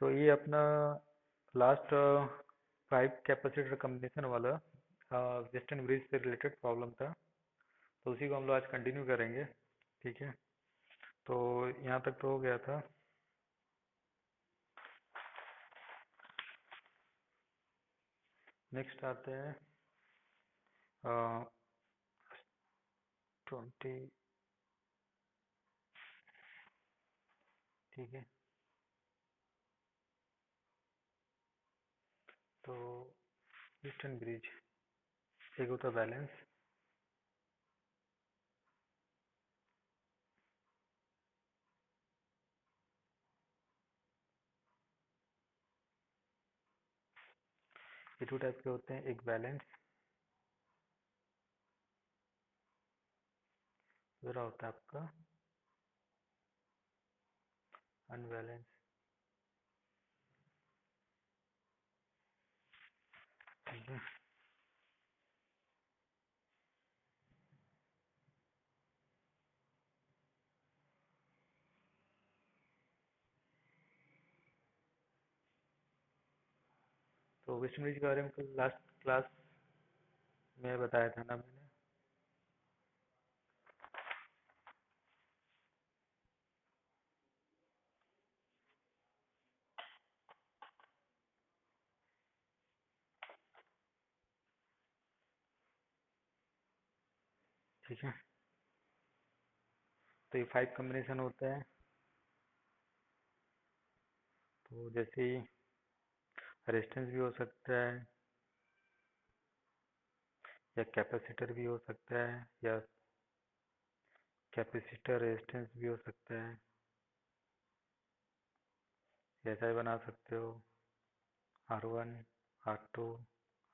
तो ये अपना लास्ट 5 कैपेसिटर कम्बिनेशन वाला वेस्टर्न ब्रिज से रिलेटेड प्रॉब्लम था। तो उसी को हम लोग आज कंटिन्यू करेंगे। ठीक है, तो यहाँ तक तो हो गया था। नेक्स्ट आते हैं 20। ठीक है, तो वेस्टर्न ब्रिज एक होता बैलेंस, ये 2 टाइप के होते हैं। एक बैलेंस, दूसरा होता है आपका अनबैलेंस। ठीक है, तो वेस्टर्न ब्रिज के बारे में कल लास्ट क्लास में बताया था ना मैंने। ठीक है, तो ये 5 कॉम्बिनेशन होता है। तो जैसे रेजिस्टेंस भी हो सकता है, या कैपेसिटर भी हो सकता है, या कैपेसिटर रेजिस्टेंस भी हो सकता है। ऐसा ही बना सकते हो, R1, R2,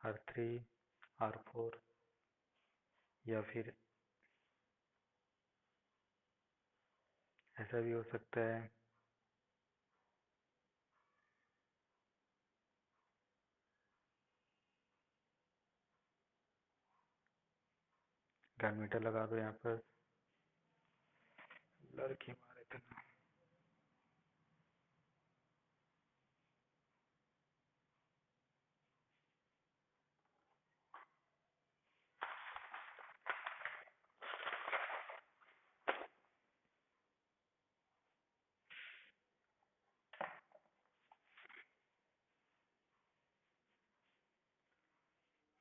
R3, R4, या फिर ऐसा भी हो सकता है। ग्राम मीटर लगा दो यहाँ पर। लड़के मारे थे ना।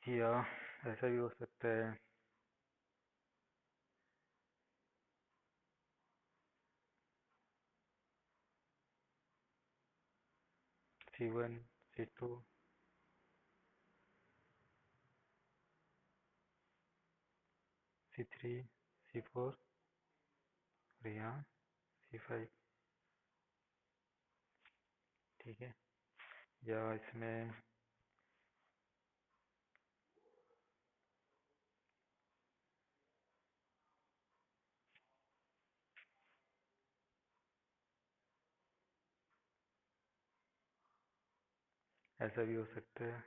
या ऐसा भी हो सकता है। C1, C2, C3, C4, और यहाँ C5। ठीक है, या इसमें ऐसा भी हो सकता है।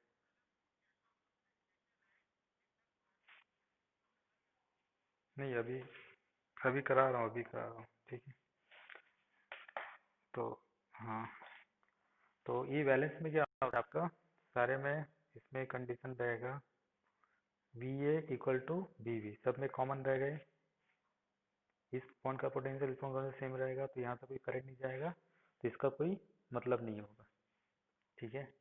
नहीं, अभी अभी करा रहा हूँ, अभी करा रहा हूँ। ठीक है, तो हाँ, तो ये बैलेंस में क्या होता है आपका, सारे में इसमें कंडीशन रहेगा V A equal to B V, सब में कॉमन रह गए। इस पॉइंट का पोटेंशियल इस पॉइंट का सेम रहेगा, तो यहाँ से कोई करंट नहीं जाएगा, तो इसका कोई मतलब नहीं होगा। ठीक है,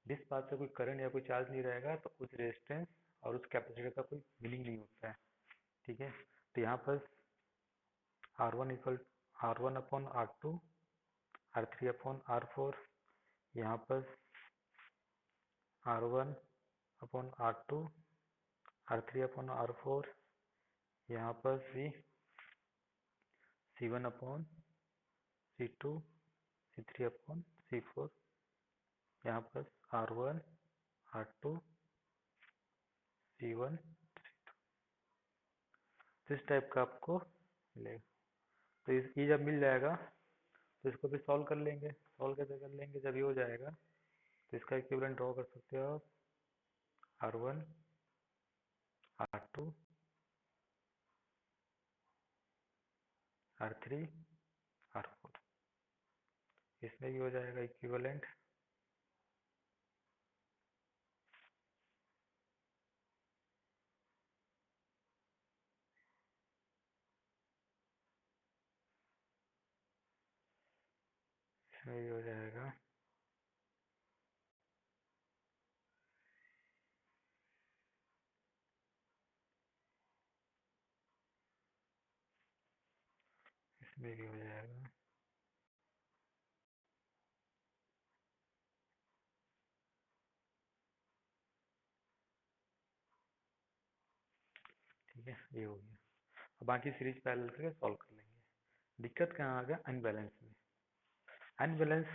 जिस बात से कोई करंट या कोई चार्ज नहीं रहेगा, तो उस रेजिस्टेंस और उस कैपेसिटर का कोई मीनिंग नहीं होता है। ठीक है, तो यहाँ पर R1 equal R1 upon R2, R3 upon R4, यहाँ पर R1 upon R2, R3 upon R4, यहाँ पर भी C1 upon C2, C3 upon C4, यहाँ पर R1, R2, C1। तो इस टाइप का आपको मिलेगा। तो ये जब मिल जाएगा, तो इसको भी सॉल्व कर लेंगे। सॉल्व कैसे कर लेंगे, जब ये हो जाएगा तो इसका इक्विवेलेंट ड्रॉ कर सकते हो आप। R1, R2, R3, R4। इसमें भी हो जाएगा इक्विवेलेंट। इसमें भी हो जाएगा। इसमें भी हो जाएगा। ठीक है, ये हो गया। अब बाकी सीरीज पैरेलल करके सॉल्व कर लेंगे। दिक्कत कहाँ आ गया? अनबैलेंस में। अनबैलेंस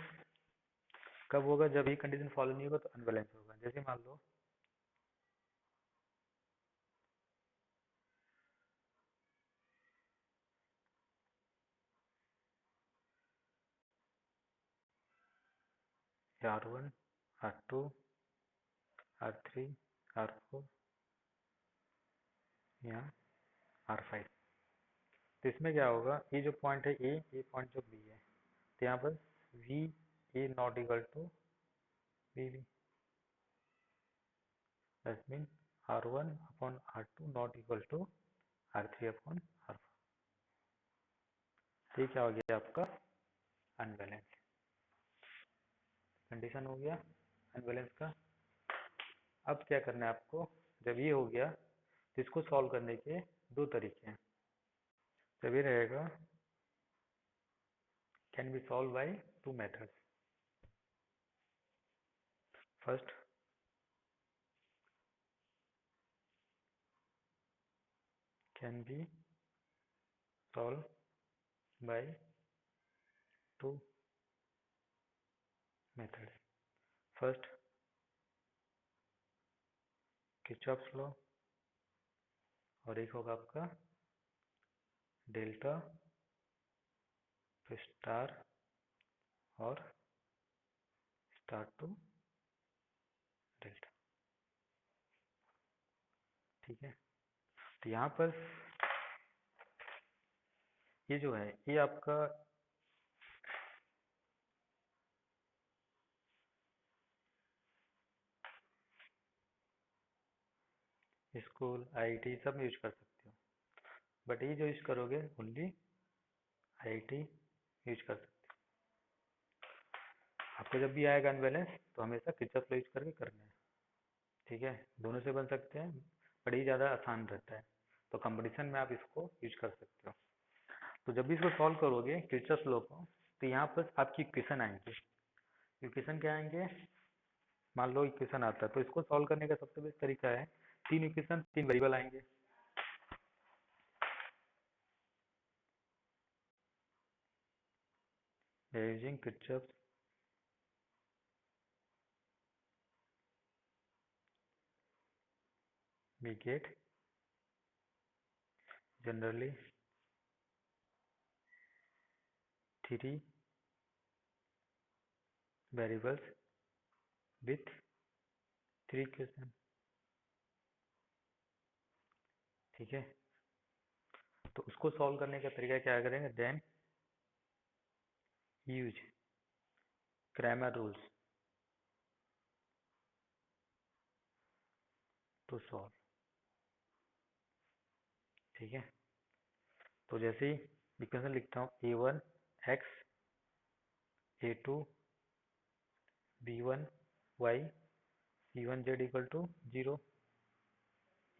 कब होगा? जब ये कंडीशन फॉलो नहीं होगा तो अनबैलेंस होगा। जैसे मान लो R1, R2, R3, R4 या R5। तो इसमें क्या होगा? ये जो पॉइंट है ए, ये पॉइंट जो बी है, तो यहाँ पर V A not equal to V B. That mean R1 upon R2 not equal to R3 upon R4। ठीक, क्या हो गया आपका? अनबैलेंस कंडीशन हो गया अनबैलेंस का। अब क्या करना है आपको? जब ये हो गया तो इसको सॉल्व करने के दो तरीके हैं। जब ये रहेगा, can be solve by two methods. First, can be solve by two methods. First, Kirchhoff's law, और एक होगा आपका डेल्टा तो स्टार और स्टार टू डेल्टा। ठीक है, तो यहाँ पर ये जो है ये आपका स्कूल आईआईटी सब में यूज कर सकते हो, बट ये जो यूज करोगे ओनली आईआईटी यूज कर सकते हो। आपको जब भी आएगा अनबैलेंस तो हमेशा किरचॉफ लॉ यूज करके करना है। ठीक है, दोनों से बन सकते हैं, बट ये ज़्यादा आसान रहता है, तो कंपटीशन में आप इसको यूज कर सकते हो। तो जब भी इसको सॉल्व करोगे किरचॉफ लॉ को, तो यहाँ पर आपकी इक्वेशन आएंगे। इक्वेशन क्या आएंगे? मान लो इक्वेशन आता है, तो इसको सॉल्व करने का सबसे बेस्ट तरीका है, तीन इक्वेशन तीन वेरिएबल आएंगे। Using Kirchhoff we get generally three variables with three equation। ठीक है, तो उसको सॉल्व करने का तरीका क्या करेंगे? Then use Cramer rules to solve. ठीक है, तो जैसे ही इक्वेशन लिखता हूँ a1 x, a2 b1 y, c1 z equal to 0,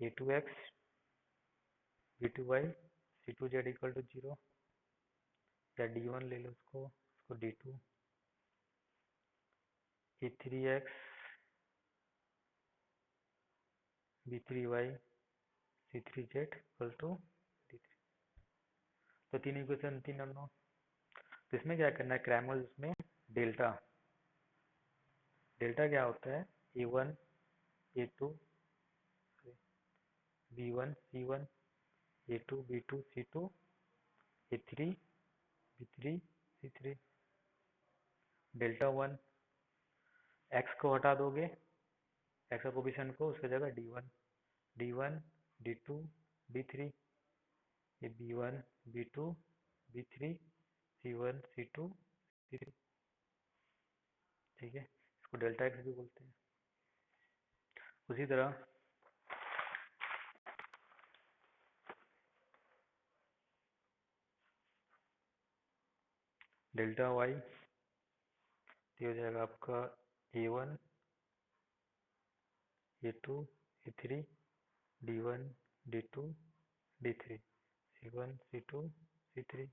a2 x b2 y c2 z equal to 0, या d1 ले लो उसको d2 a3 x b3 y c3 z equal to d3। तो तीन इक्वेशन तीन अननोन। तो इसमें क्या करना है? क्रैमर उसमें डेल्टा, डेल्टा क्या होता है? a1 a2 b1 c1 a2 b2 c2 a3 b3 c3। Delta one, x को हटा दोगे, एक्स का कोफिशिएंट को, उसकी जगह d1 d1 d2 d3, ये b1 b2 b3 c1 c2 c3। ठीक है, इसको डेल्टा एक्स भी बोलते हैं। उसी तरह डेल्टा वाई ये हो जाएगा आपका A1 A2 A3 D1 D2 D3 C1 C2 C3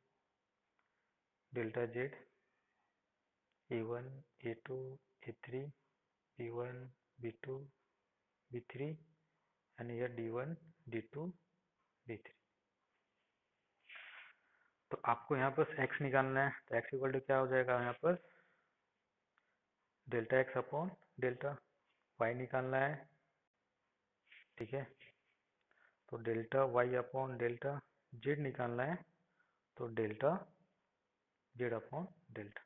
delta Z A1 A2 A3 B1 B2 B3 and यह D1 D2 D3। तो आपको यहाँ पर x निकालना है, तो x इक्वल टू क्या हो जाएगा यहाँ पर delta x upon delta y निकालना है, ठीक है। तो delta y upon delta z निकालना है, तो डेल्टा z अपॉन डेल्टा।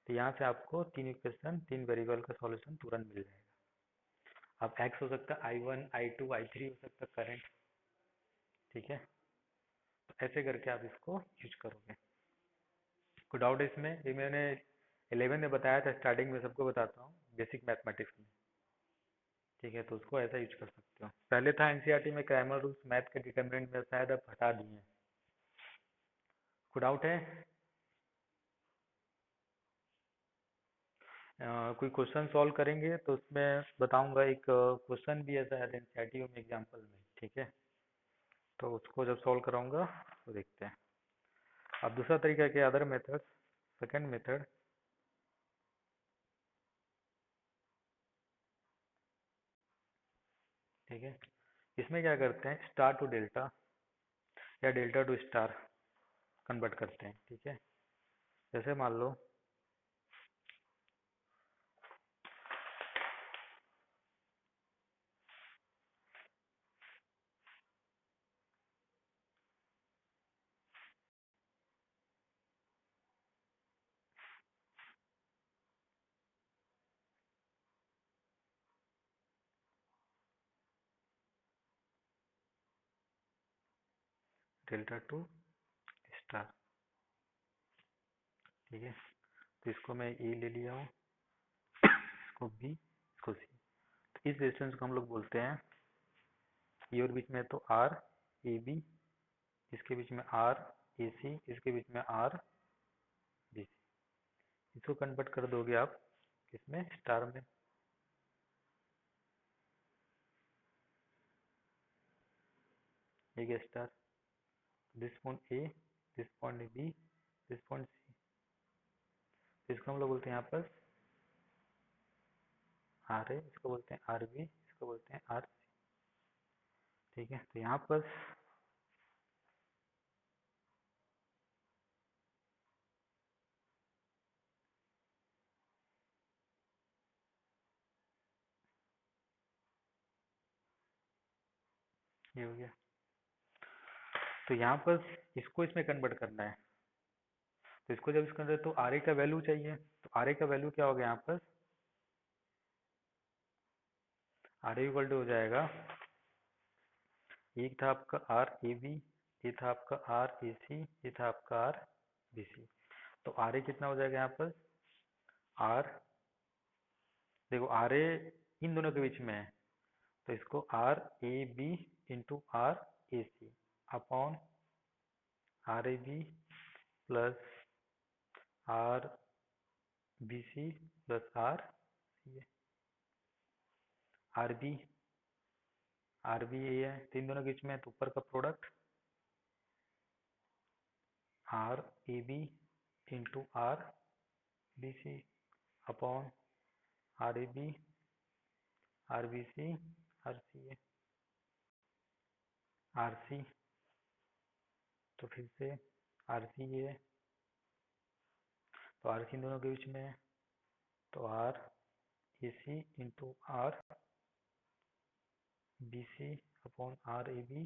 तो यहाँ से आपको तीन इक्वेशन, तीन वेरिएबल का सॉल्यूशन तुरंत मिल जाएगा। अब x हो सकता है I1 I2 I3 हो सकता है करंट, ठीक है। तो ऐसे करके आप इसको यूज करोगे। कोई डाउट है इसमें? ये मैंने 11 में बताया था, स्टार्टिंग में सबको बताता हूँ बेसिक मैथमेटिक्स में, ठीक है। तो उसको ऐसा यूज कर सकते हो। पहले था एनसीईआरटी में क्रैमर रूल्स मैथ के डिटरमिनेंट में, शायद अब हटा दिए हैं। कोई डाउट है? कोई क्वेश्चन सॉल्व करेंगे तो उसमें बताऊंगा, एक क्वेश्चन भी ऐसा है एनसीईआरटी में एग्जाम्पल में, ठीक है। तो उसको जब सॉल्व कराऊंगा तो देखते हैं। अब दूसरा तरीका क्या, अदर मेथड, सेकंड मेथड, ठीक है। इसमें क्या करते हैं, स्टार टू डेल्टा या डेल्टा टू स्टार कन्वर्ट करते हैं, ठीक है। जैसे मान लो डेल्टा टू स्टार, ठीक है। तो इसको मैं ए ले लिया हूँ, इसको बी, इसको सी। तो इस डिस्टेंस को हम लोग बोलते हैं, ये और बीच में तो आर ए बी, इसके बीच में आर ए सी, इसके बीच में आर बी सी। इसको कन्वर्ट कर दोगे आप किसमें, स्टार में। एक star, this point A, this point B, this point C. इसको हम लोग बोलते हैं यहाँ पर आर ए, इसको बोलते हैं आर बी, इसको बोलते हैं आर सी, ठीक है। तो यहाँ पर ये हो गया। तो यहाँ पर इसको इसमें कन्वर्ट करना है, तो इसको जब इसको तो आर ए का वैल्यू चाहिए। तो आर ए का वैल्यू क्या हो गया यहाँ पर, आर ए इक्वल टू हो जाएगा, एक था आपका आर ए बी, ये था आपका आर ए सी, ये था आपका आर बी सी। तो आर ए कितना हो जाएगा यहाँ पर, आर, देखो आर ए इन दोनों के बीच में है, तो इसको R A B into R A C upon R A B plus R B C plus R C, R B A है, तीन दोनों के बीच में है, तो ऊपर का product R A B into R B C upon R A B R B C R C A R C, तो फिर से आर सी ए, तो आर सी दोनों के बीच में है, तो R A C into R B C upon R A B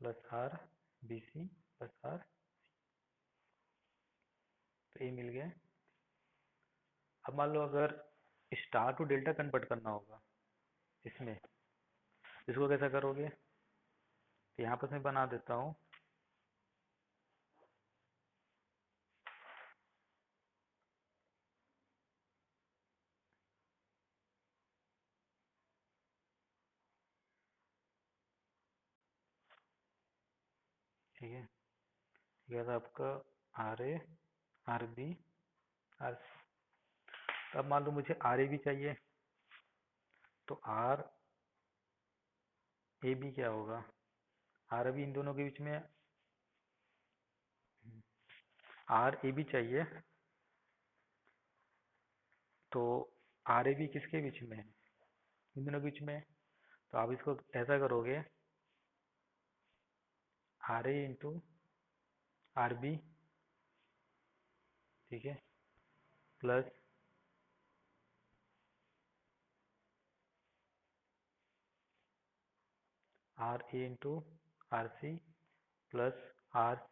plus R B C plus R, तो ये मिल गया। अब मान लो अगर स्टार टू डेल्टा कन्वर्ट करना होगा इसमें, इसको कैसा करोगे, तो यहाँ पर मैं बना देता हूँ, ठीक है, ये था आपका R A, R B, R C. अब मान लो मुझे आर ए भी चाहिए, तो आर ए बी क्या होगा? आर ए बी इन दोनों के बीच में, आर ए बी चाहिए, तो आर ए बी किसके बीच में है? इन दोनों के बीच में है। तो आप इसको ऐसा करोगे, R A into R B, ठीक है, plus R A into R C, plus R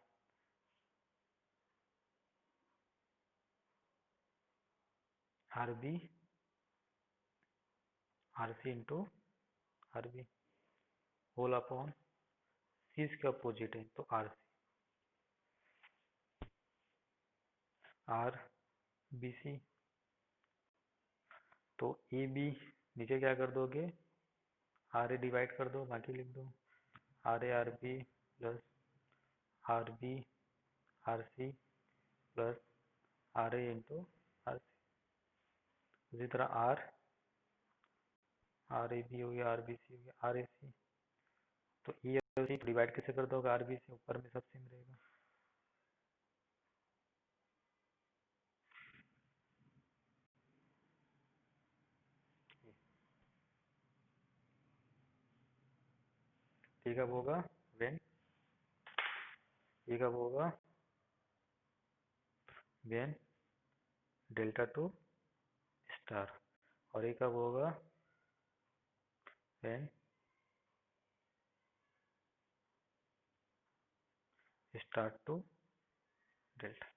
R B, R C into R B, whole upon C इसके अपोजिट है, तो R C, R B C. तो ए बी नीचे क्या कर दोगे, आर ए डिवाइड कर दो, बाकी लिख दो, R A R B plus R B R C plus R A into R C. उसी तरह आर आर ए बी हो गया, आर बी सी हो गया, आर ए सी। तो ई और सी डिवाइड कैसे कर दोगे, आर बी से ऊपर में सब सेम रहेगा। ठीक है, वो होगा व्हेन, ये कब होगा, व्हेन डेल्टा टू स्टार, और ये कब होगा, व्हेन स्टार टू डेल्टा।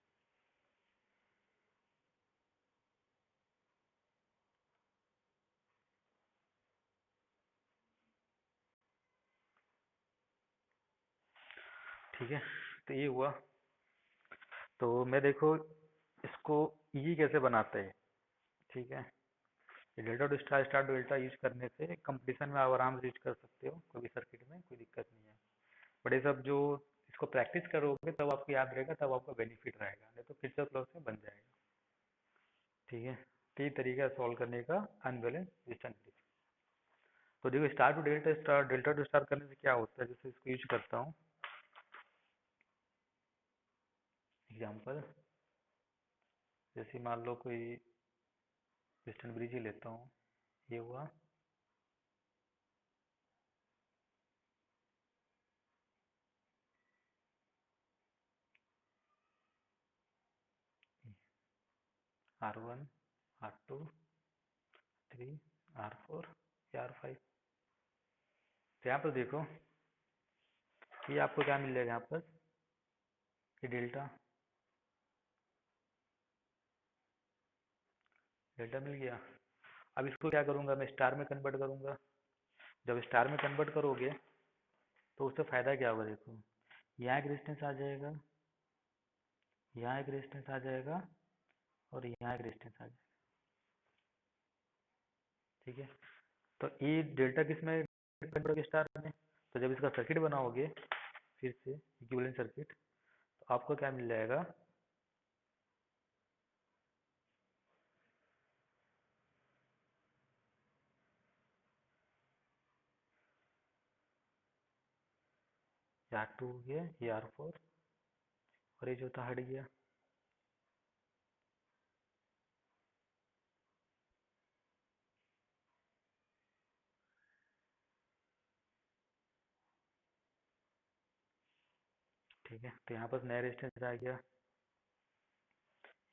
ठीक है, तो ये हुआ। तो मैं देखो इसको ई कैसे बनाते हैं, ठीक है। ये delta to star, star to delta use करने से कंपटीशन में आप आराम से यूज कर सकते हो, कोई भी सर्किट में कोई दिक्कत नहीं है। बट ये सब जो इसको प्रैक्टिस करोगे तब आपको याद रहेगा, तब आपको बेनिफिट रहेगा, नहीं तो किरचॉफ लॉ से बन जाएगा। ठीक है, तो ये तरीका है सॉल्व करने का अनबैलेंस रेजिस्टेंस। तो देखो star to delta, star delta to star करने से क्या होता है, जैसे इसको यूज करता हूँ एग्जांपल, जैसे मान लो कोई वेस्टर्न ब्रिज ही लेता हूँ, ये हुआ, R1 R2 3 R4 R5। तो यहाँ पर देखो ये आपको क्या मिल जाएगा, यहाँ पर ये डेल्टा, डेल्टा मिल गया। अब इसको क्या करूँगा, मैं स्टार में कन्वर्ट करूँगा। जब स्टार में कन्वर्ट करोगे तो उससे फ़ायदा क्या होगा, देखो यहाँ एक रेजिस्टेंस आ जाएगा, यहाँ एक रेजिस्टेंस आ जाएगा, और यहाँ एक रेजिस्टेंस आ जाएगा। ठीक है, तो ये डेल्टा किस में कन्वर्ट करोगे, स्टार में। तो जब इसका सर्किट बनाओगे फिर से इक्विवेलेंट सर्किट, तो आपको क्या मिल जाएगा, ये R2 हो गया, ये R4, और ये जो था हट गया। ठीक है, तो यहाँ पर नया रेजिस्टेंस आ गया,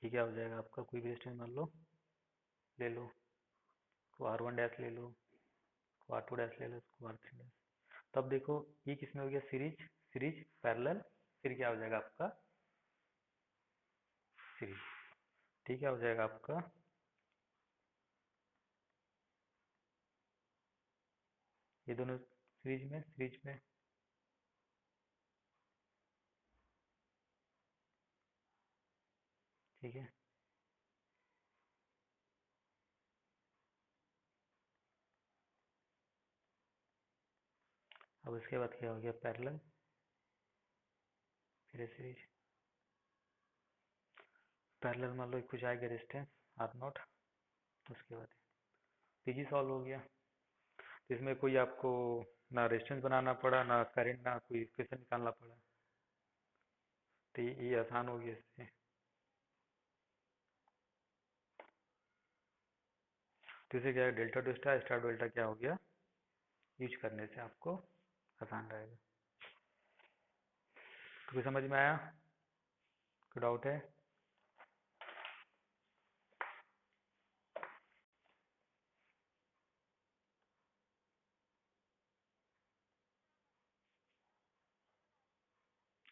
ये क्या हो जाएगा आपका, कोई भी रेजिस्टेंस मान लो, ले लो, को R1 डैश ले लो, को R2 डैश ले लो, को R3 डैश। तब देखो ये किस में हो गया, सीरीज, सीरीज पैरेलल, फिर क्या हो जाएगा आपका सीरीज। ठीक है, हो जाएगा आपका, ये दोनों सीरीज में, सीरीज में। ठीक है, अब इसके बाद क्या हो गया, पैरेलल, फिर सीरीज पैरेलल मान लो कुछ आ गया रेजिस्टेंस आर नॉट, उसके बाद पीजी सॉल्व हो गया। तो इसमें कोई आपको ना रेजिस्टेंस बनाना पड़ा, ना करंट, ना कोई इक्वेशन निकालना पड़ा। तो ये आसान हो गया इससे। तो इसे क्या है, delta to star, star to delta क्या हो गया, यूज करने से आपको आसान रहेगा। तो कोई समझ में आया, कोई डाउट है?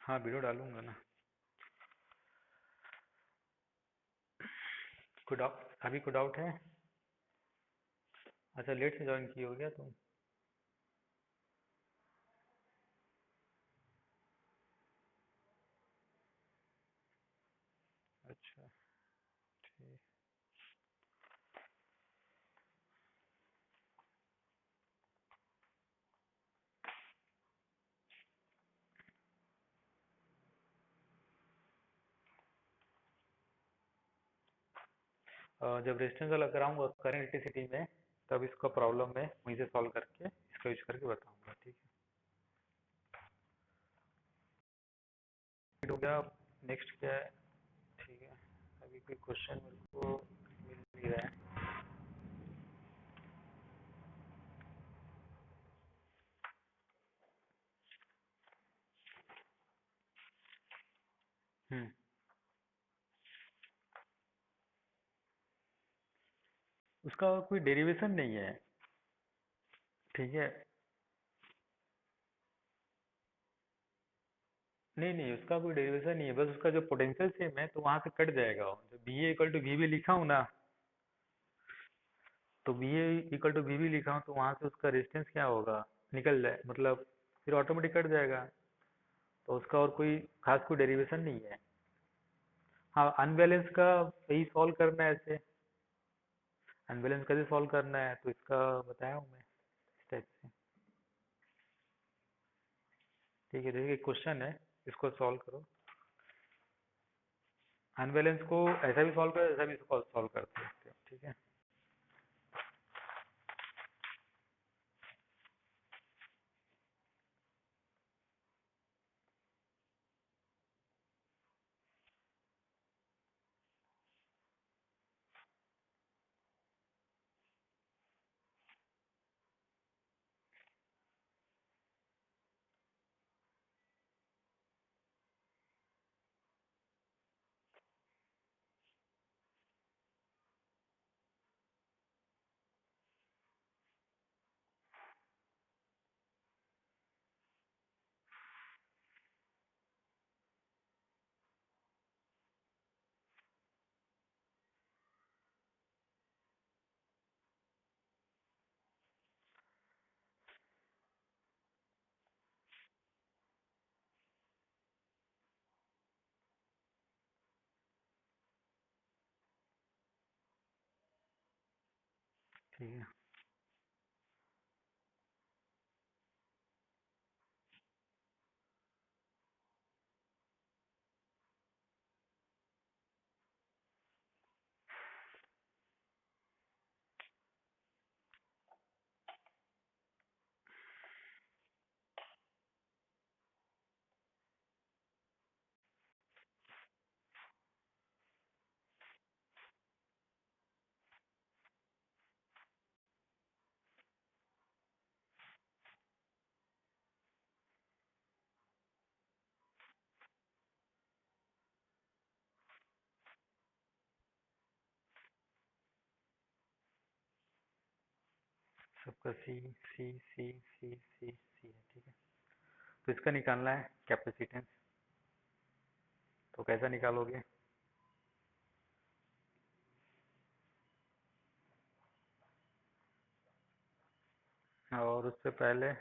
हाँ वीडियो डालूंगा ना। कोई डाउट, अभी कोई डाउट है? अच्छा लेट से ज्वाइन किए हो गया तुम? अच्छा ठीक। जब रेजिस्टेंस वाला कराऊंगा करेंट इलेक्ट्रिसिटी में, तब इसका प्रॉब्लम मैं वहीं से सॉल्व करके इसका यूज करके बताऊंगा, ठीक है? हो गया। नेक्स्ट क्या है? ठीक है, अभी कोई क्वेश्चन मेरे को मिल नहीं रहा है। हम्म। उसका कोई डेरिवेशन नहीं है, ठीक है? नहीं नहीं, उसका कोई डेरिवेशन नहीं है, बस उसका जो पोटेंशियल सेम है तो वहां से कट जाएगा। जब B A equal to V B लिखा हूँ ना, तो B A equal to V B लिखा हूँ तो वहां से उसका रेजिस्टेंस क्या होगा, निकल जाए, मतलब फिर ऑटोमेटिक कट जाएगा। तो उसका और कोई खास कोई डेरिवेशन नहीं है। हाँ अनबैलेंस का सही सॉल्व करना है ऐसे। अनबैलेंस कैसे सॉल्व करना है तो इसका बताया हूँ मैं इस टाइप से। ठीक है, जैसे क्वेश्चन है, इसको सॉल्व करो। अनबैलेंस को ऐसा भी सॉल्व करो, ऐसा भी सॉल्व कर सकते हो, ठीक है? ठीक है। सबका सी सी सी सी सी सी है, ठीक है? तो इसका निकालना है कैपेसिटेंस। तो कैसा निकालोगे? और उससे पहले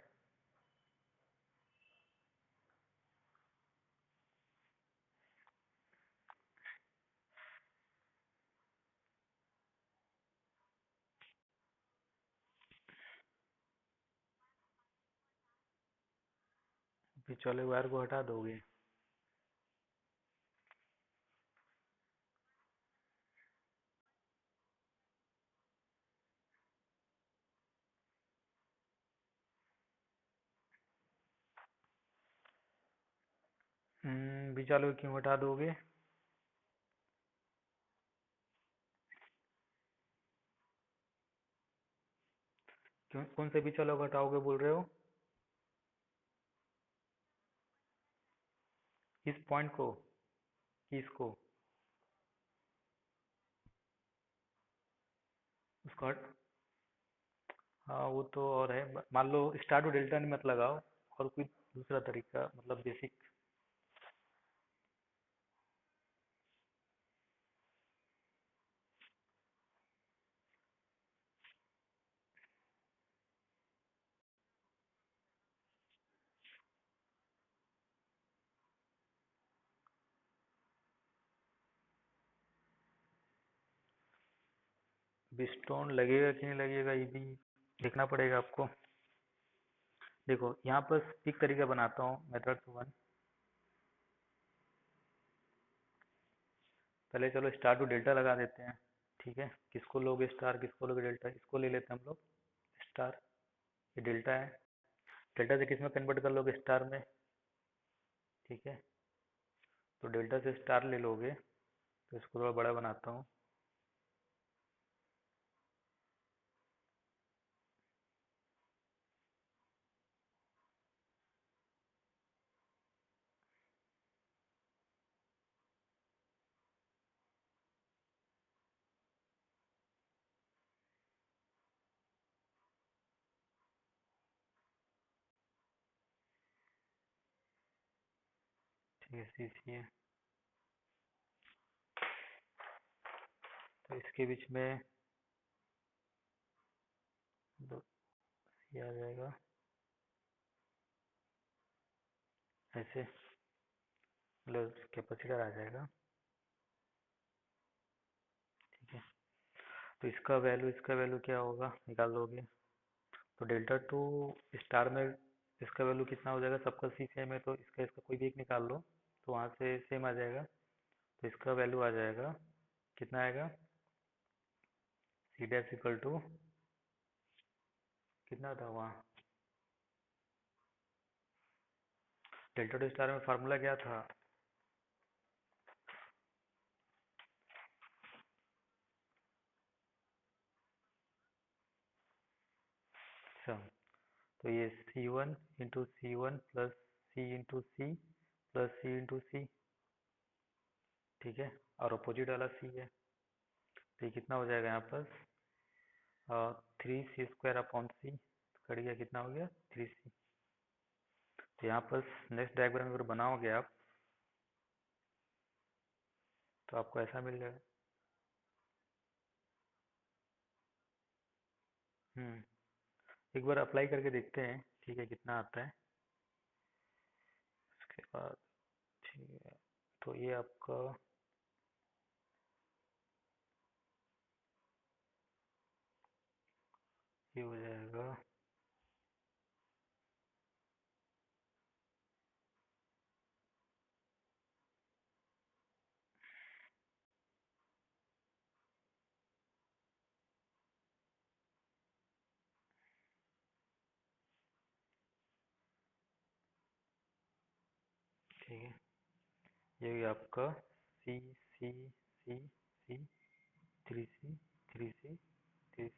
बीच वाले वायर को हटा दोगे। बीच वाले को क्यों हटा दोगे? क्यों, कौन से बीच वाले को हटाओगे बोल रहे हो? इस पॉइंट को, इसको, उसको हट। हाँ वो तो और है, मान लो स्टार टू डेल्टा नहीं मत लगाओ, और कोई दूसरा तरीका, मतलब बेसिक। बिस्टोन लगेगा कि नहीं लगेगा ये भी देखना पड़ेगा आपको। देखो यहाँ पर पिक तरीका बनाता हूँ, मेथड 1। पहले चलो स्टार टू डेल्टा लगा देते हैं। ठीक है, किसको लोगे स्टार, किसको लोगे डेल्टा, इसको ले लेते हैं हम लोग स्टार। ये डेल्टा है, डेल्टा से किस में कन्वर्ट कर लोगे, स्टार में। ठीक है, तो डेल्टा से स्टार ले लोगे, तो इसको थोड़ा बड़ा बनाता हूँ। ठीक है, सी सी है, तो इसके बीच में दो ये आ जाएगा ऐसे, मतलब कैपेसिटर आ जाएगा। ठीक है, तो इसका वैल्यू क्या होगा, निकाल लोगे। तो डेल्टा टू स्टार में इसका वैल्यू कितना हो जाएगा, सबका सी सेम है, तो इसका इसका कोई भी एक निकाल लो, तो वहाँ से सेम आ जाएगा। तो इसका वैल्यू आ जाएगा, कितना आएगा, सी डैश इक्वल टू, कितना था वहाँ, डेल्टा टू स्टार में फार्मूला क्या था। अच्छा, तो ये C1 इंटू सी वन प्लस सी इंटू सी प्लस सी इंटू सी। ठीक है, और अपोजिट वाला सी है, तो ये कितना हो जाएगा यहाँ पर, 3c² अपॉन सी, कट गया, कितना हो गया 3c। तो यहाँ पर नेक्स्ट डायग्राम अगर बनाओगे आप, तो आपको ऐसा मिल जाएगा। एक बार अप्लाई करके देखते हैं, ठीक है, कितना आता है उसके बाद। ठीक है, तो ये आपका, ये हो जाएगा, ठीक है, ये भी आपका सी सी सी सी, 3c 3c 3c।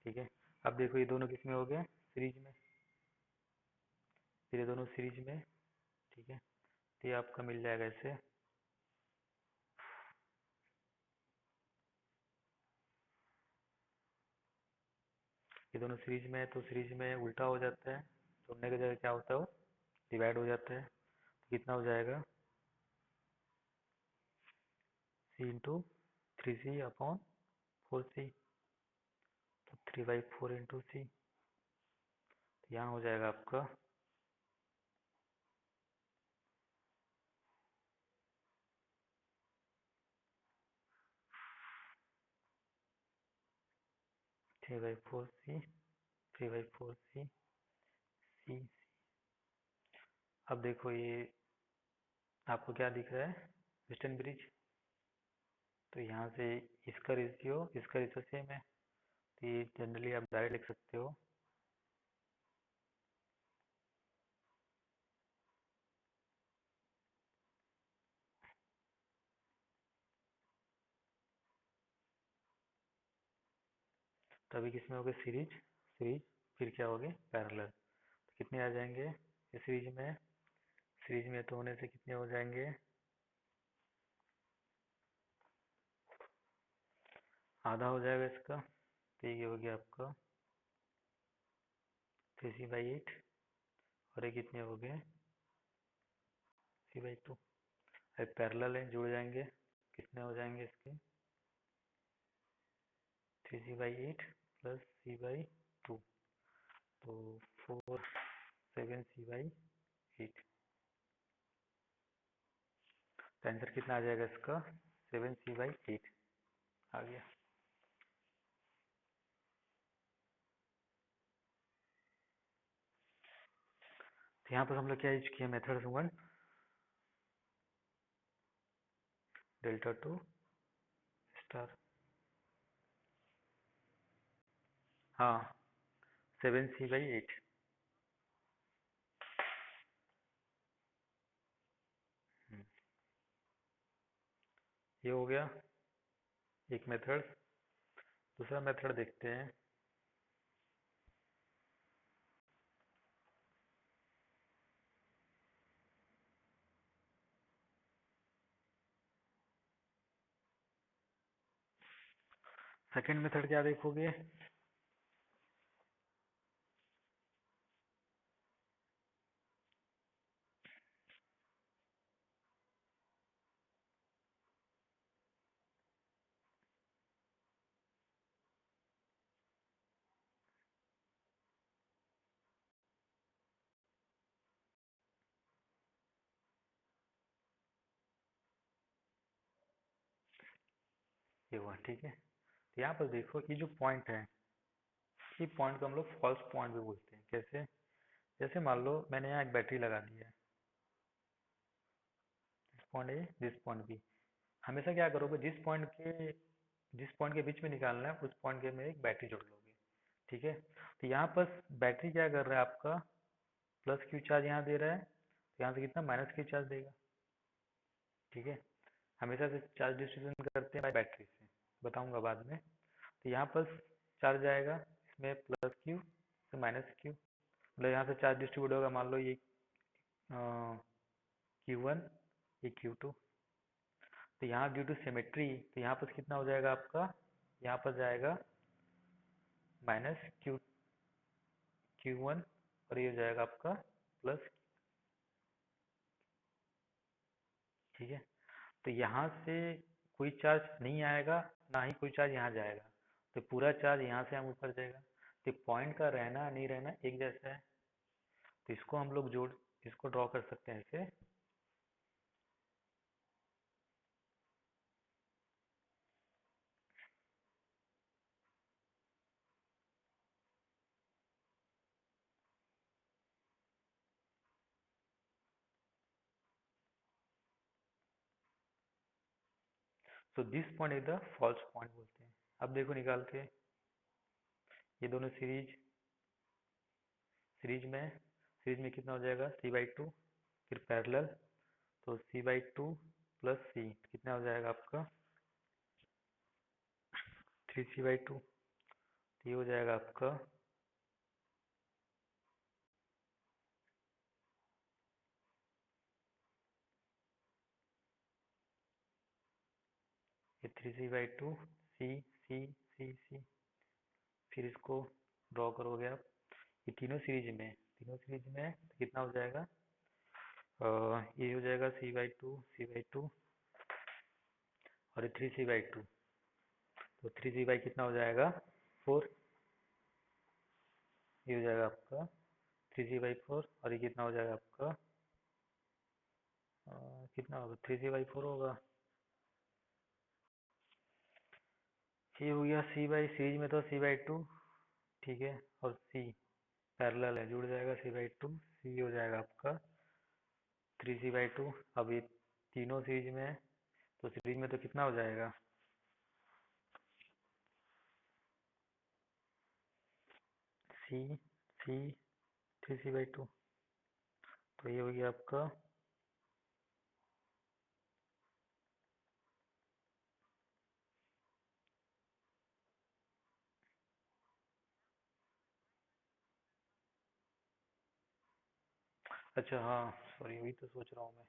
ठीक है, अब देखो ये दोनों किस में हो गए, सीरीज में, फिर ये दोनों सीरीज में। ठीक है, तो ये आपका मिल जाएगा ऐसे, ये दोनों सीरीज में है, तो सीरीज में उल्टा हो जाता है, जोड़ने की जगह क्या होता है, वो डिवाइड हो जाता है। तो कितना हो जाएगा, सी इंटू 3c अपॉन 4c, तो 3/4 इंटू सी। तो यहाँ हो जाएगा आपका 3/4c, 3/4c, सी। अब देखो ये आपको क्या दिख रहा है, वेस्टर्न ब्रिज। तो यहाँ से इसका रेशियो सेम है, तो ये जनरली आप डायरेक्ट लिख सकते हो। तभी किस में हो गए सीरीज, सीरीज फिर क्या हो गए पैरेलल। तो कितने आ जाएंगे ये सीरीज में, सीरीज में तो होने से कितने हो जाएंगे, आधा हो जाएगा इसका। तो ये हो गया आपका 3c/8 और ये कितने हो गए c/2। अब पैरेलल है जुड़ जाएंगे, कितने हो जाएंगे इसके 3c/8 प्लस c/2, तो 4 7c/8। तो आंसर कितना आ जाएगा इसका 7c/8 आ गया। तो यहाँ पर हम लोग क्या यूज किया मेथड 1 Δ2 स्टार, हाँ 7c/8। ये हो गया एक मेथड। दूसरा मेथड देखते हैं। सेकंड मेथड क्या देखोगे, ये हुआ ठीक है। तो यहाँ पर देखो ये जो पॉइंट है, ये पॉइंट को हम लोग फॉल्स पॉइंट भी बोलते हैं। कैसे, जैसे मान लो मैंने यहाँ एक बैटरी लगा दी है, this point A this point B. हमेशा क्या करोगे, जिस पॉइंट के बीच में निकालना है उस पॉइंट के में एक बैटरी जोड़ लोगे, ठीक है। तो यहाँ पर बैटरी क्या कर रहा है आपका, प्लस क्यू चार्ज यहाँ दे रहा है, तो यहाँ से कितना माइनस क्यू चार्ज देगा, ठीक है। हमेशा से चार्ज डिस्ट्रीब्यूशन करते हैं बैटरी से, बताऊंगा बाद में। तो यहाँ पर चार्ज आएगा, इसमें प्लस क्यू से माइनस क्यू, मतलब यहाँ से चार्ज डिस्ट्रीब्यूट होगा। मान लो ये Q1 ये Q2। तो यहाँ ड्यू टू सिमेट्री तो यहाँ पर कितना हो जाएगा आपका, यहाँ पर जाएगा माइनस Q1 और ये हो जाएगा आपका प्लस, ठीक है। तो यहाँ से कोई चार्ज नहीं आएगा, ना ही कोई चार्ज यहाँ जाएगा, तो पूरा चार्ज यहाँ से हम ऊपर जाएगा। तो पॉइंट का रहना नहीं रहना एक जैसा है, तो इसको हम लोग इसको ड्रॉ कर सकते हैं ऐसे। तो this point is the false point बोलते हैं। अब देखो निकाल के, ये दोनों सीरीज में कितना हो जाएगा c/2, फिर पैरेलल, तो c/2 प्लस c कितना हो जाएगा आपका 3c/2। ये हो जाएगा आपका ये 3c/2 सी सी सी सी, फिर इसको ड्रॉ करोगे आप, ये तीनों सीरीज में तो कितना हो जाएगा, ये हो जाएगा c/2 और ये 3c/2, तो 3c/ कितना हो जाएगा 4, ये हो जाएगा आपका 3c/4 और ये कितना हो जाएगा आपका कितना होगा 3c/4 होगा। ये हो गया सीरीज में तो c/2, ठीक है, और c पैरेलल है जुड़ जाएगा c/2, c हो जाएगा आपका 3c/2। अब ये तीनों सीरीज में है, तो सीरीज में तो कितना हो जाएगा c c 3c/2, तो ये हो गया आपका अच्छा हाँ, सॉरी, वही तो सोच रहा हूँ मैं।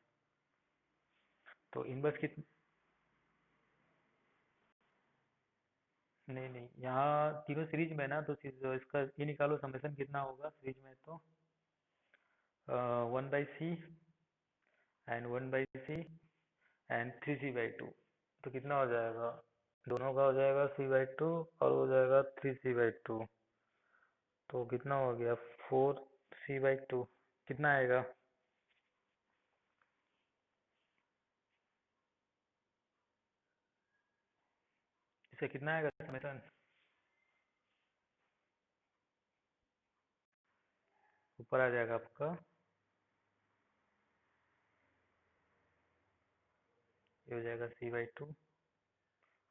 तो इनवर्स कितनी? नहीं नहीं, यहाँ तीनों सीरीज में है ना, तो इसका ये निकालो, समेशन कितना होगा सीरीज में तो। 1/c and 1/c and 3c/2, तो कितना हो जाएगा? दोनों का हो जाएगा c/2 और हो जाएगा 3c/2, तो कितना हो गया? 4c/2। कितना आएगा? इसे कितना आएगा समेशन? ऊपर आ जाएगा आपका, ये हो जाएगा c/2,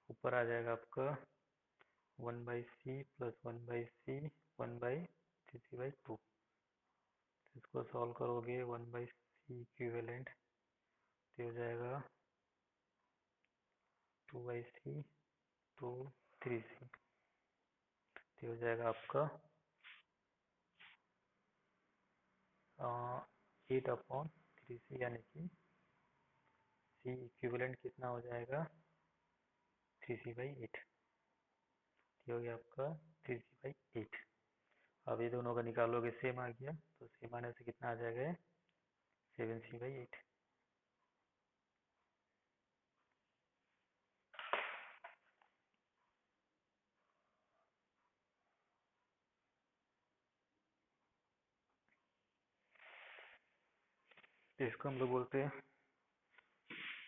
ऊपर आ जाएगा आपका 1/c प्लस 1/c 1/3c/2। इसको सॉल्व करोगे 1/c इक्विवेलेंट, तो हो जाएगा 2/c टू 3c, तो हो जाएगा आपका 8/3c, यानी कि c इक्विवेलेंट कितना हो जाएगा? 3c/8। ये हो गया आपका 3c/8। अब ये दोनों का निकालोगे, सेम आ गया, तो सेम आने से कितना आ जाएगा? 7c/8। तो इसको हम लोग बोलते हैं,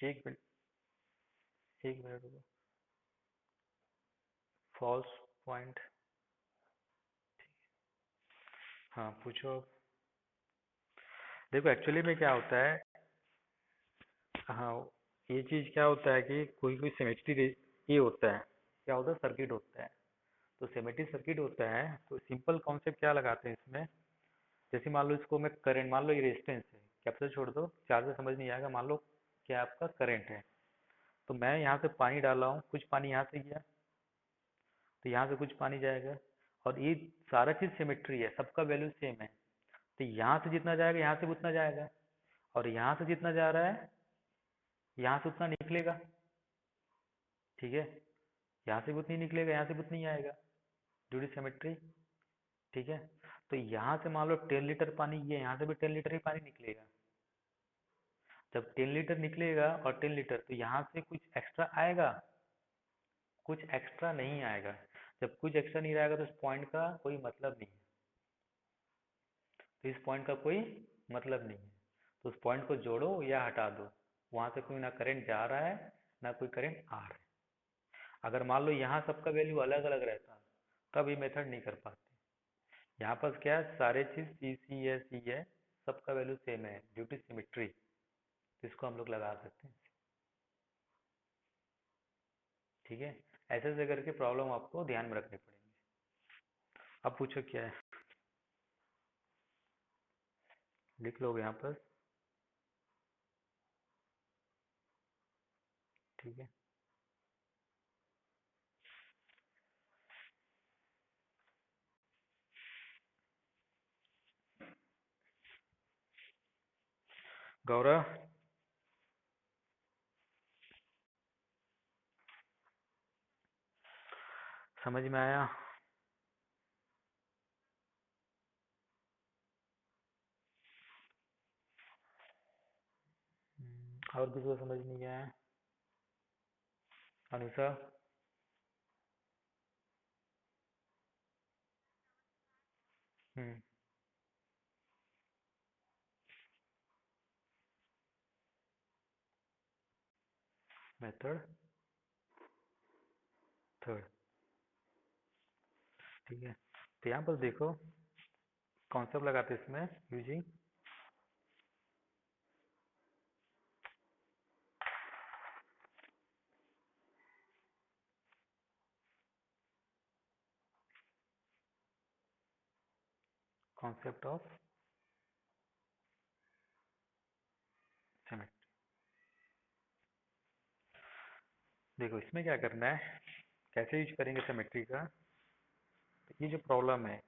एक मिनट, एक मिनट रुको, फॉल्स पॉइंट। हाँ पूछो अब। देखो एक्चुअली में क्या होता है, हाँ, ये चीज़ क्या होता है कि कोई कोई सिमेट्री ये होता है, क्या होता है, सर्किट होता है। तो सिमेट्री सर्किट होता है, तो सिंपल कॉन्सेप्ट क्या लगाते हैं इसमें, जैसे मान लो इसको मैं करंट, मान लो ये रेजिस्टेंस है, कैपेसिटर छोड़ दो, चार्ज से समझ नहीं आएगा, मान लो क्या आपका करंट है, तो मैं यहाँ से पानी डाला हूँ, कुछ पानी यहाँ से गया, तो यहाँ से कुछ पानी जाएगा, और ये सारा चीज़ सिमेट्री है, सबका वैल्यू सेम है, तो यहाँ से जितना जाएगा यहाँ से भी उतना जाएगा, और यहाँ से जितना जा रहा है यहाँ से उतना निकलेगा। ठीक है, यहाँ से भी उतनी निकलेगा, यहाँ से भी उतनी आएगा, ड्यू टू सिमेट्री। ठीक है, तो यहाँ से मान लो 10 लीटर पानी, ये यहाँ से भी 10 लीटर ही पानी निकलेगा। जब 10 लीटर निकलेगा और 10 लीटर, तो यहाँ से कुछ एक्स्ट्रा आएगा? कुछ एक्स्ट्रा नहीं आएगा। जब कुछ एक्स्ट्रा नहीं आएगा तो इस पॉइंट का कोई मतलब नहीं है, तो इस पॉइंट का कोई मतलब नहीं है, तो उस पॉइंट को जोड़ो या हटा दो, वहां से कोई ना करंट जा रहा है ना कोई करंट आ रहा है। अगर मान लो यहाँ सबका वैल्यू अलग अलग रहता, तब ये मेथड नहीं कर पाते। यहाँ पर क्या है, सारे चीज सी है, सबका वैल्यू सेम है ड्यू टू सिमेट्री, तो इसको हम लोग लगा सकते हैं। ठीक है, ऐसे ऐसे करके प्रॉब्लम आपको ध्यान में रखनी पड़ेगी। अब पूछो क्या है, लिख लोगे यहाँ पर। ठीक है, गौरव, समझ में आया? और किसी को समझ नहीं आया? अनुषा? हम्म। Method third. ठीक है, तो यहाँ पर देखो, कॉन्सेप्ट लगाते हैं इसमें, यूजिंग कॉन्सेप्ट ऑफ सिमेट्री। देखो इसमें क्या करना है, कैसे यूज करेंगे सिमेट्री का, तो ये जो प्रॉब्लम है,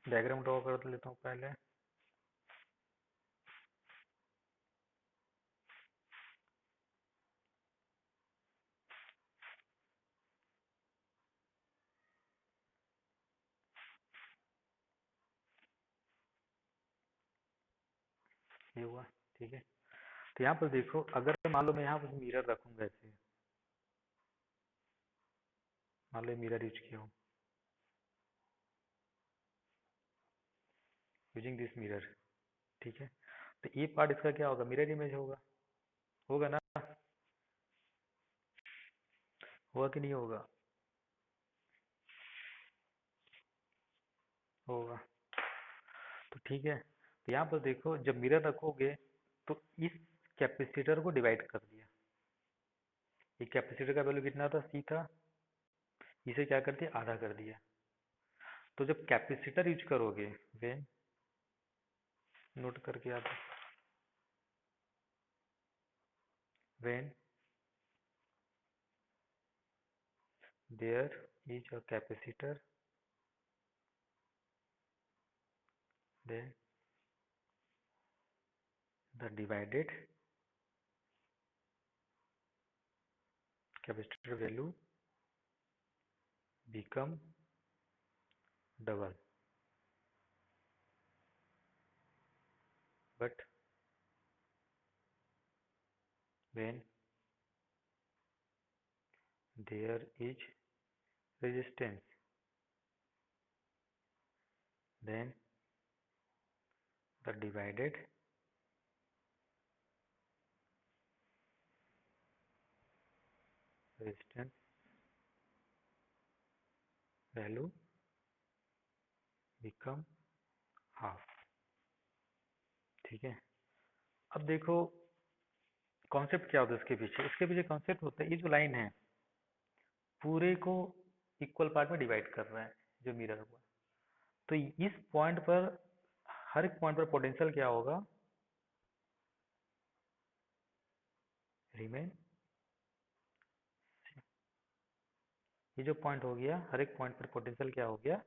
डायग्राम ड्रॉ कर लेता हूँ पहले। ये हुआ। ठीक है, तो यहाँ पर देखो, अगर मान लो मैं यहाँ पर मिरर रखूंगा ऐसे, मान लो मिरर यूज किया हूँ, यूजिंग दिस मिरर। ठीक है, तो ये पार्ट इसका क्या होगा, मिरर इमेज होगा। होगा ना, होगा कि नहीं होगा? होगा। तो ठीक है, तो यहाँ पर देखो, जब मिरर रखोगे तो इस कैपेसिटर को डिवाइड कर दिया। ये कैपेसिटर का वैल्यू कितना था, सी था, इसे क्या कर दिया, आधा कर दिया। तो जब कैपेसिटर यूज करोगे, वेन, नोट करके आप, when there is a capacitor, then the divided capacitor value become double, but when there is resistance, then the divided resistance value become half। ठीक है, अब देखो कॉन्सेप्ट क्या होता है इसके पीछे। इसके पीछे कॉन्सेप्ट होता है, ये जो लाइन है पूरे को इक्वल पार्ट में डिवाइड कर रहा है जो मिरर हुआ। तो इस पॉइंट पर, हर एक पॉइंट पर पोटेंशियल क्या होगा, रिमेन। ये जो पॉइंट हो गया, हर एक पॉइंट पर पोटेंशियल क्या हो गया,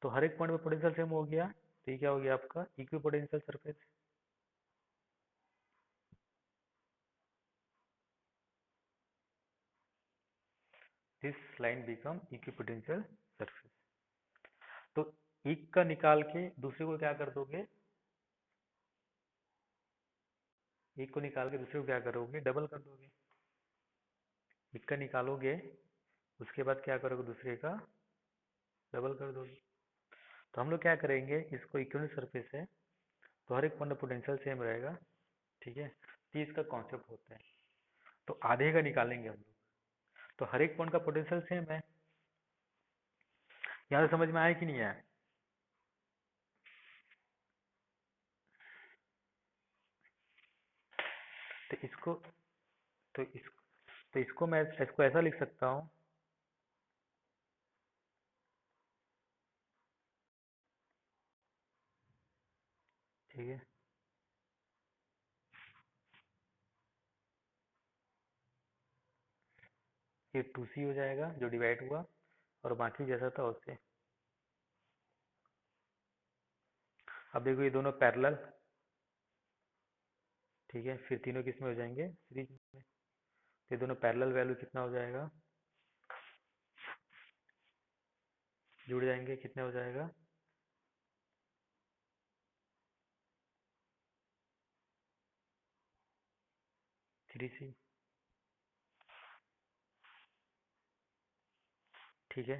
तो हर एक पॉइंट पर पोटेंशियल सेम हो गया, तो ये क्या हो गया आपका, equi potential surface. This line become equi potential surface. तो एक का निकाल के दूसरे को क्या कर दोगे, एक को निकाल के दूसरे को क्या करोगे, डबल कर दोगे। एक का निकालोगे, उसके बाद क्या करोगे, दूसरे का डबल कर दोगे। तो हम लोग क्या करेंगे, इसको इक्विवेलेंट सरफेस है तो हर एक पॉइंट पोटेंशियल सेम रहेगा। ठीक है, तो इसका कॉन्सेप्ट होता है। तो आधे का निकालेंगे हम लोग, तो हर एक पॉइंट का पोटेंशियल सेम है। यहाँ से समझ में आया कि नहीं आया? तो इसको, तो इस तो इसको मैं इसको ऐसा लिख सकता हूँ, ठीक है, ये 2c हो जाएगा जो डिवाइड हुआ, और बाकी जैसा था उससे। अब देखो ये दोनों पैरेलल, ठीक है, फिर तीनों किस में हो जाएंगे, सीरीज में। तो ये दोनों पैरेलल वैल्यू कितना हो जाएगा, जुड़ जाएंगे, कितने हो जाएगा, 3c। ठीक है,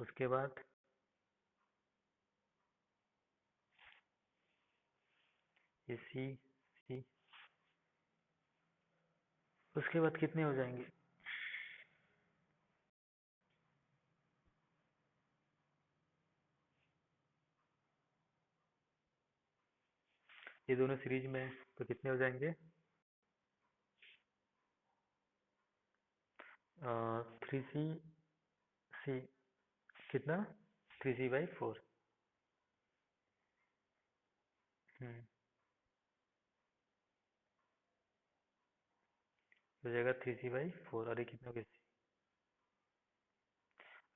उसके बाद ये सी, उसके बाद कितने हो जाएंगे, ये दोनों सीरीज में, तो कितने हो जाएंगे, 3c, कितना, 3c/4। हो जाएगा 3c/4, और ये कितने हो गए,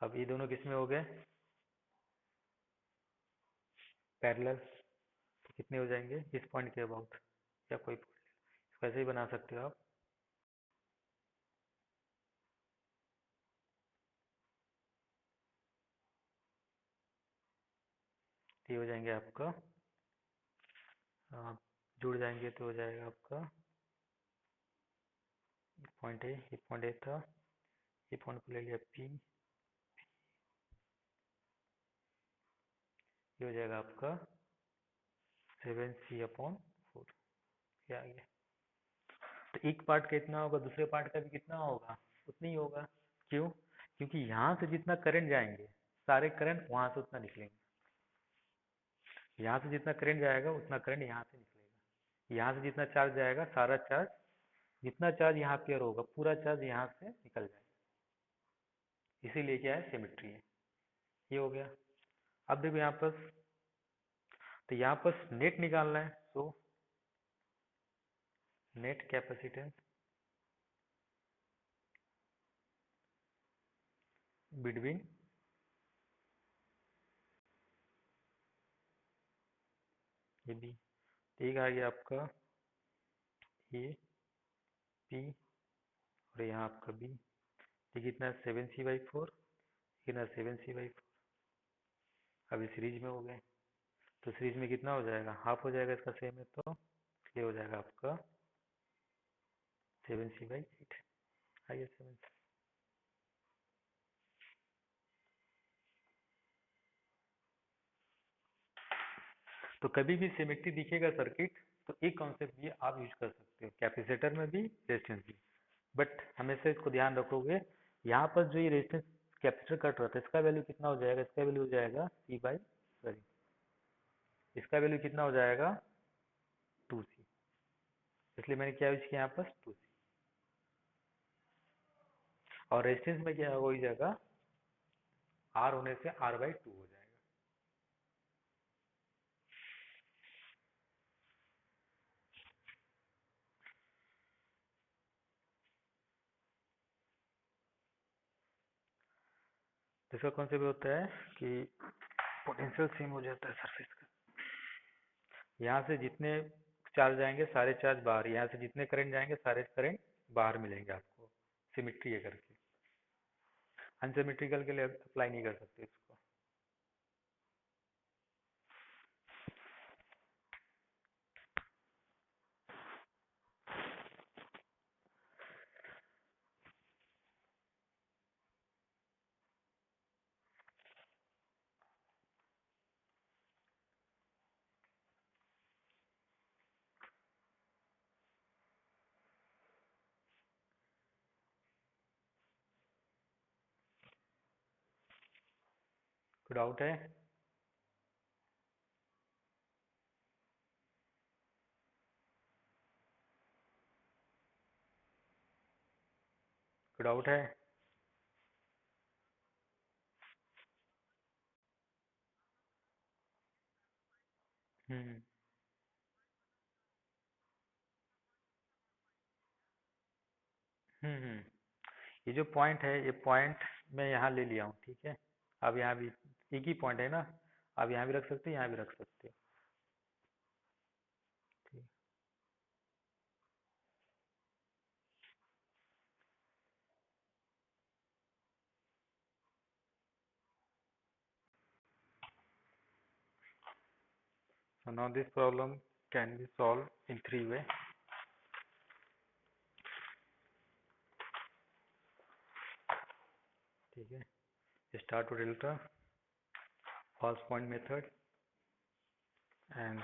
अब ये दोनों किस में हो गए, पैरेलल। तो कितने हो जाएंगे इस पॉइंट के अबाउट, या कोई point, वैसे ही बना सकते हो आप। ये हो जाएंगे आपका, आप जुड़ जाएंगे तो हो जाएगा आपका पॉइंट ए, ये पॉइंट ए था, ये पॉइंट को ले लिया पी, ये हो जाएगा आपका 7c/4, ये आ गया। तो एक पार्ट का इतना होगा, दूसरे पार्ट का भी कितना होगा, उतना ही होगा। क्यों? क्योंकि यहाँ से जितना करंट जाएंगे सारे करंट वहां से उतना निकलेंगे, यहाँ से जितना करंट जाएगा उतना करंट यहाँ से निकलेगा, यहाँ से जितना चार्ज जाएगा सारा चार्ज, जितना चार्ज यहाँ पेयर होगा पूरा चार्ज यहाँ से निकल जाएगा, इसीलिए क्या है, सिमेट्री है। ये हो गया। अब देखो यहाँ पर, तो यहाँ पर नेट निकालना है, तो नेट कैपेसिटेंस बिटवीन ये बी, एक आ गया आपका ए पी, और यहाँ आपका बी, ये कितना 7c/4, कितना 7c/4। अभी सीरीज में हो गए, तो सीरीज में कितना हो जाएगा, हाफ हो जाएगा, इसका सेम है तो ये हो जाएगा आपका 7c/8, आइए 7। तो कभी भी सिमेट्री दिखेगा सर्किट, तो एक कॉन्सेप्ट भी आप यूज कर सकते हो, कैपेसिटर में भी, रेजिस्टेंस भी। बट हमेशा इसको ध्यान रखोगे, यहाँ पर जो ये रेजिस्टेंस कैपेसिटर कट रहा था, इसका वैल्यू कितना हो जाएगा, इसका वैल्यू हो जाएगा सॉरी, इसका वैल्यू कितना हो जाएगा 2c, इसलिए मैंने क्या यूज किया यहाँ पर 2c। और रेजिस्टेंस में क्या हो जाएगा, R होने से R/2 हो जाएगा। इसका कॉन्सेप्ट होता है कि पोटेंशियल सेम हो जाता है सरफेस का, यहाँ से जितने चार्ज जाएंगे सारे चार्ज बाहर, यहाँ से जितने करंट जाएंगे सारे करंट बाहर मिलेंगे आपको, सिमेट्री है करके। अनसिमेट्रिकल के लिए अप्लाई नहीं कर सकते इसको। कोई डाउट है? कोई डाउट है? हम्म हम्म। ये जो पॉइंट है, ये पॉइंट मैं यहाँ ले लिया हूँ, ठीक है। अब यहाँ भी एक ही पॉइंट है ना, आप यहाँ भी रख सकते हो, यहाँ भी रख सकते हो, ठीक। So now this problem can be solved in 3 way. ठीक है, star to delta, first point method, and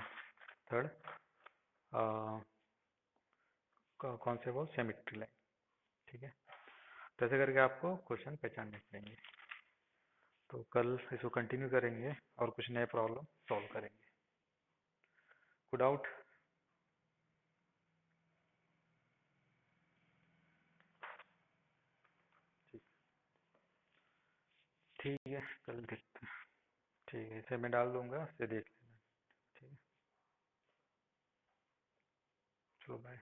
third concept of symmetry line, ठीक है। तो ऐसे करके आपको क्वेश्चन पहचानने पड़ेंगे। तो कल इसको कंटिन्यू करेंगे और कुछ नए प्रॉब्लम सॉल्व करेंगे। कोई डाउट? ठीक है, कल देखते हैं। ठीक है, इसे मैं डाल दूंगा, इसे देख लेना। ठीक है, चलो बाय।